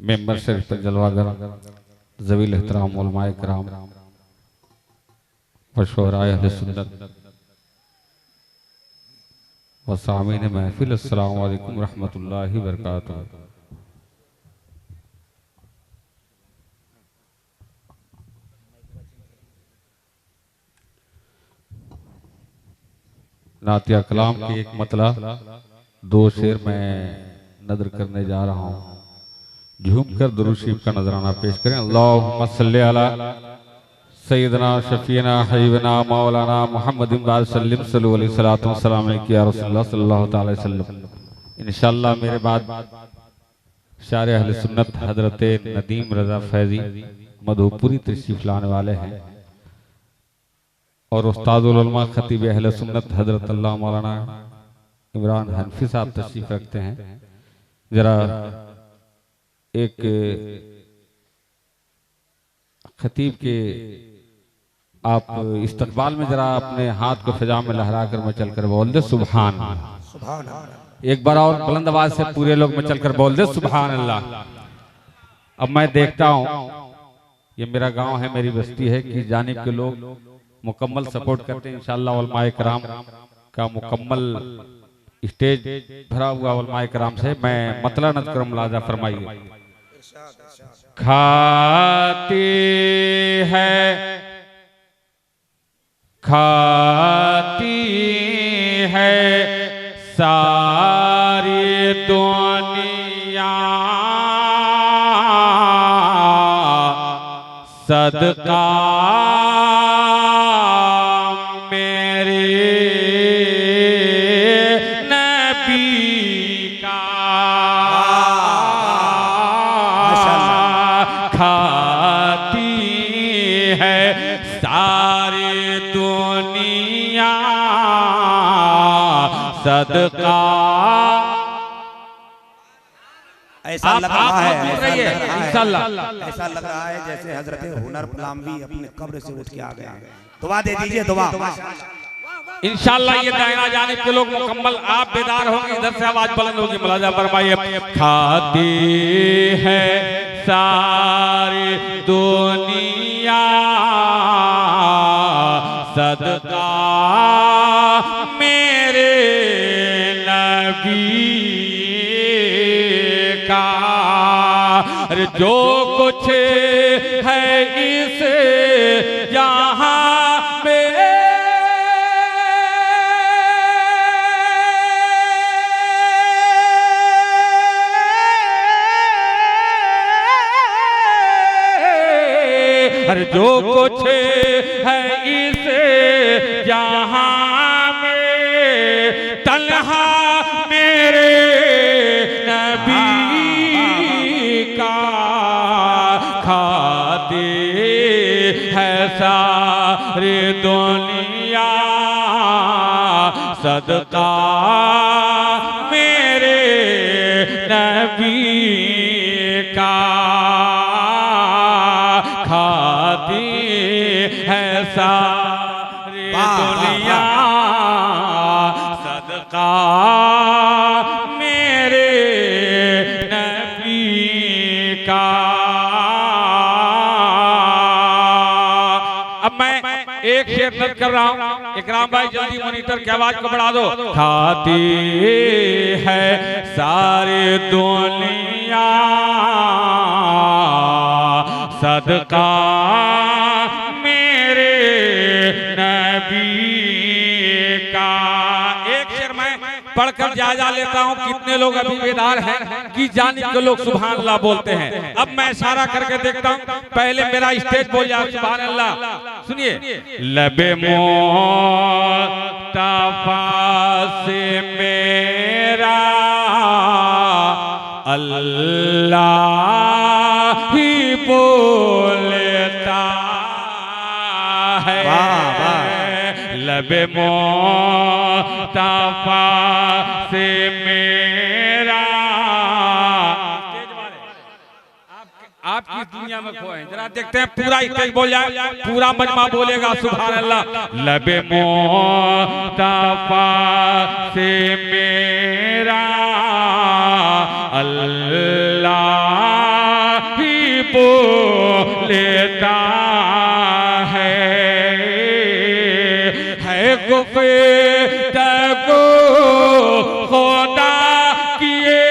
Member शरीफ पर जलवागर ज़वील एहतराम उलमाए किराम व शुअराए अहले सुन्नत व सामीन महफिल, अस्सलामु अलैकुम रहमतुल्लाहि व बरकातुहू। नातिया कलाम की एक मतला दो शेर मैं नदर करने जा रहा हूँ। झूम कर दुरूद शरीफ का नजराना पेश करें। अल्लाहुम्मा सल्ली अला सय्यदना शफीना हबीबना मौलाना मुहम्मदिन व सल्लिम सल्लल्लाहु अलैहि सलातो व सलाम अलैहि या रसूलुल्लाह सल्लल्लाहु तआला अलैहि वसल्लम। इंशाअल्लाह मेरे बाद शायर अहले सुन्नत हजरत नदीम रजा फैजी मधुपुरी तशरीफ लाने वाले हैं और उस्तादुल उलमा खतीब अहले सुन्नत हजरत अल्लाह मौलाना इमरान हनफी साहब तशरीफ रखते हैं। जरा एक खतीब के आप इस्तकबाल में जरा अपने हाथ को फिजा में लहरा कर मचल कर बोल दे सुभान अल्लाह। एक बार और बुलंद आवाज से पूरे लोग मचल कर बोल दे सुभान अल्लाह। अब मैं देखता हूँ ये मेरा गांव है, मेरी बस्ती है कि जानिब के लोग मुकम्मल सपोर्ट करते हैं। इंशाअल्लाह उलमाए किराम का मुकम्मल स्टेज भरा हुआ उलमाए किराम से। मैं मतला नज़ कर मुलाजा फरमाइए। खाती है सारी दुनिया सदका सदका। ऐसा लग रहा है, ऐसा लग रहा है जैसे हजरत हुनर गुलामी अपने कब्र से उठ के आ गए। दुआ दे दीजिए, दुआ। इंशाअल्लाह ये दायरा जानिब के लोग मुकम्मल आप बेदार होंगे, इधर से आवाज बुलंद होगी। मुलाजा फरमाइए। खाती है सारी दुनिया सदका मेरे नबी का। अरे जो कुछ है इस यहाँ में अरे जो कुछ है इस यहाँ में तन्हा मेरे नबी का। खाते है सारी दुनिया सदका मेरे नबी का। खाती है सारी दुनिया सदका मेरे नबी का। अब मैं एक शेर नज़र कर रहा हूँ। इकराम भाई जल्दी मॉनिटर की आवाज को बढ़ा दो। खाती है सारी दुनिया सदका मेरे नबी का। एक शेर मैं पढ़कर जायजा लेता हूँ कितने लोग अभी बेदार हैं कि जानिब के लोग सुभान अल्लाह बोलते हैं। अब मैं इशारा करके देखता हूँ, पहले मेरा स्टेज बोल जाए सुभान अल्लाह। सुनिए। लबे मुस्तफा से मेरा अल्लाह ही बोलता है। लबे मुस्तफा से मेरा। आप किस दुनिया में खोए हैं, जरा देखते हैं। पूरा स्टेज बोल जाए, पूरा मजमा बोलेगा सुभान अल्लाह। लबे मुस्तफा से मेरा अल्लाह गुफ्तगू खुदा किए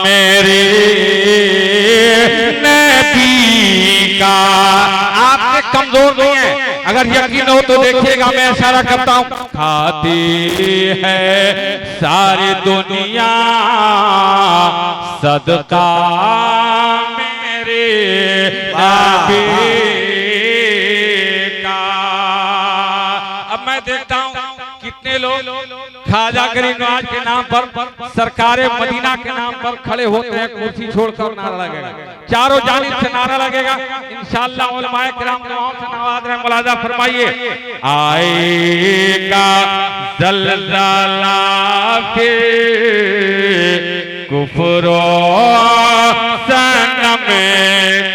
मेरे नबी का। आपने कमजोर नहीं है, अगर यकीन हो तो देखिएगा, मैं इशारा करता हूं। खाती है सारी दुनिया सदका मेरे नबी का। अब मैं देखता हूं कितने लोग ख्वाजा गरीब नवाज के नाम पर, सरकारे मदीना के नाम पर खड़े होते हैं, कुर्सी छोड़कर नारा लगेगा, चारों जानिब से नारा लगेगा। इंशाअल्लाह उलमाए किराम दुआओं से नवाज रहे। मुलाजा फरमाइए। आएगा ज़ल्ज़ला के कुफ्रो सनम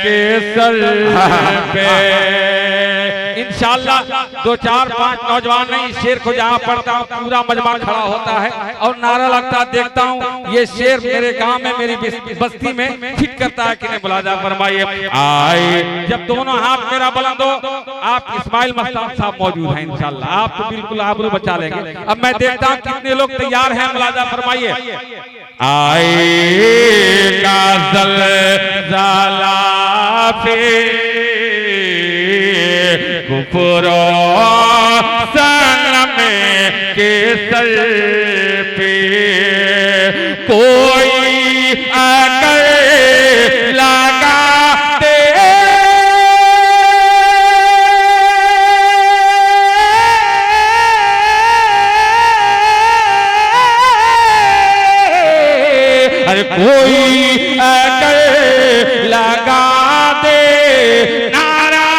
के सर पे। इंशाअल्लाह 2 4 5 नौजवान नहीं, शेर को जहां पढ़ता हूं पूरा मजमा खड़ा होता है और नारा लगता है। देखता हूं ये शेर मेरे गांव में, मेरी बस्ती में फिट करता है कि नहीं। मुलाजा फरमाइए। आए जब दोनों हाथ मेरा बुलंद हो, आप इस्माइल मस्तान साहब मौजूद हैं, इंशाअल्लाह आप तो बिल्कुल आबरू बचा लेंगे। अब मैं देखता हूं कितने लोग तैयार हैं। मुलाजा फरमाइए। आएगा ज़ल्ज़ला पे कुफ्रो सनम के सर पे कोई अगर लगा दे अरे कोई अगर लगा दे नारा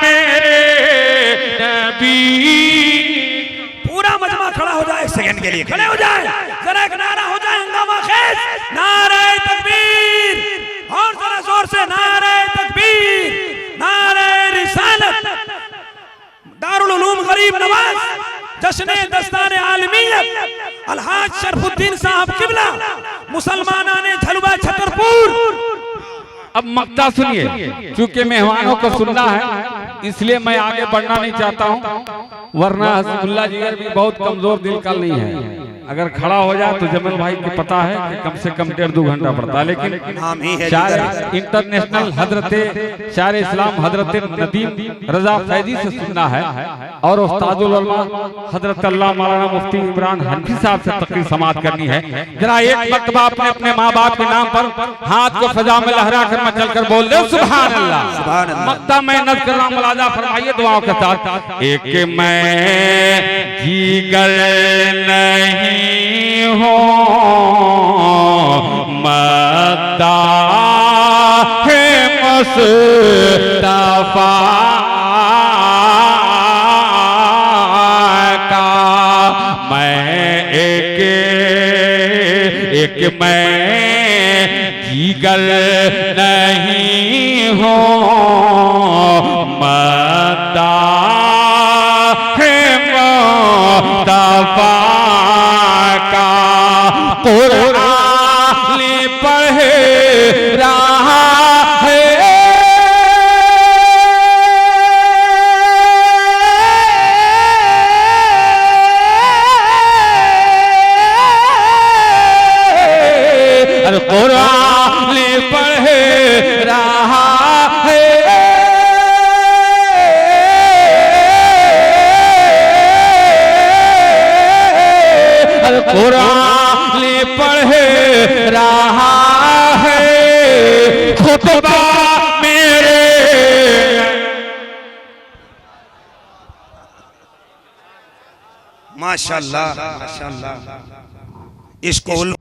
मेरे नबी। पूरा मजमा खड़ा हो जाए, एक सेकंड के लिए खड़े हो जाए, जरा एक नारा हो जाए हंगामा खेज। नारे तकबीर, और जरा जोर से नारे तकबीर, नारे रिसालत। दारुल उलूम गरीब नवाज जश्न दस्तान आलमियत अलहाज शरफुद्दीन साहब किबला मुसलमानाने झलवा छतरपुर। अब मक्ता सुनिए, चूंकि मेहमानों को सुनना है इसलिए मैं आगे बढ़ना नहीं चाहता हूं, वरना हसबुल्ला जिगर भी बहुत कमजोर दिल का नहीं है। अगर खड़ा हो जाए तो जमल भाई को पता है कि कम से कम 1.5-2 घंटा पड़ता है। लेकिन शायर इंटरनेशनल हजरत शायर इस्लाम हजरत नदीम रजा फैजी से सुनना है और उस्तादुल उलमा हजरत अल्लाह मौलाना मुफ्ती इमरान हनफी साहब से तकरीर समाअत करनी है। जरा एक मर्तबा अपने अपने माँ बाप के नाम पर हाथ को फजा में लहरा कर मचल कर बोल दे सुभान अल्लाह। मक्ता मैं नज़ कर रहा हूं, मुलाजा फरमाइए दुआओं के साथ। एक मैं जीगर नहीं हो मद्दा है मुस्तफा का। मैं एक मैं जीगर नहीं हो मद्दा है मुस्तफा का। कुरान पढ़ रहा है अरे कुरान पढ़ रहा है अरे कुरान पढ़ रहा है। खुतबा मेरे माशाल्लाह माशाल्लाह। स्कूल